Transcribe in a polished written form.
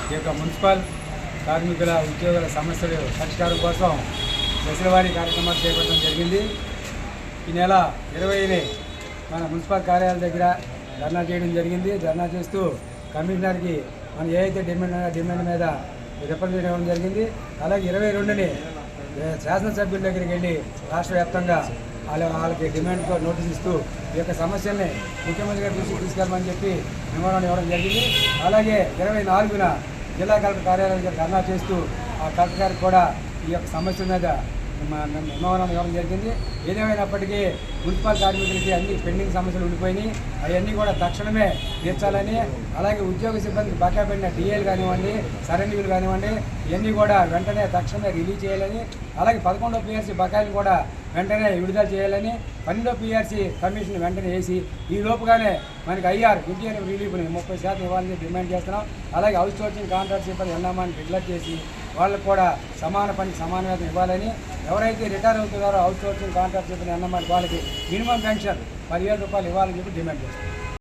ఈ యొక్క మున్సిపల్ కార్మికుల ఉద్యోగుల సమస్యల పరిష్కారం కోసం దశలవారీ కార్యక్రమాలు చేపట్టడం జరిగింది. ఈ నెల 20ని మన మున్సిపల్ కార్యాలయం దగ్గర ధర్నా చేయడం జరిగింది. ధర్నా చేస్తూ కమిషనర్కి మనం ఏదైతే డిమాండ్ మీద రిప్రజెంట్ ఇవ్వడం జరిగింది. అలాగే 22ని శాసనసభ్యుల దగ్గరికి వెళ్ళి రాష్ట్ర వ్యాప్తంగా వాళ్ళకి డిమాండ్తో నోటీస్ ఇస్తూ ఈ యొక్క సమస్యల్ని ముఖ్యమంత్రి గారి దృష్టికి తీసుకెళ్ళమని చెప్పి మెమోరాండం ఇవ్వడం జరిగింది. అలాగే 24న జిల్లా కలెక్టర్ కార్యాలయం దగ్గర ధర్నా చేస్తూ ఆ కలెక్టర్ గారికి కూడా ఈ యొక్క సమస్యల మీద మెమోరాండం ఇవ్వడం జరిగింది. ఏదేమైనప్పటికీ మున్సిపల్ కార్మికులకి అన్ని పెండింగ్ సమస్యలు ఉండిపోయినాయి. అవన్నీ కూడా తక్షణమే తీర్చాలని, అలాగే ఉద్యోగ సిబ్బందికి బకాయి పడిన డిఏలు కానివ్వండి, సరెండర్లు కానివ్వండి, ఇవన్నీ కూడా వెంటనే తక్షణమే రిలీజ్ చేయాలని, అలాగే 11వ PRC బకాయిలు కూడా వెంటనే విడుదల చేయాలని, 12వ PRC కమిషన్ వెంటనే వేసి ఈ లోపుగానే మనకి ఇంటీరియర్ రిలీఫ్ని 30% ఇవ్వాలని డిమాండ్ చేస్తున్నాం. అలాగే అవుట్ సోర్సింగ్ కాంట్రాక్ట్ సిబ్బంది ఎన్నామని డిక్లేర్ చేసి వాళ్ళకు కూడా సమాన పనికి సమాన వేతనం ఇవ్వాలని, ఎవరైతే రిటైర్ అవుతున్నారో అవుట్ సోర్సింగ్ కాంట్రాక్ట్ సిబ్బంది ఎన్నామని వాళ్ళకి మినిమం పెన్షన్ 10,000 రూపాయలు ఇవ్వాలని చెప్పి డిమాండ్ చేస్తున్నాం.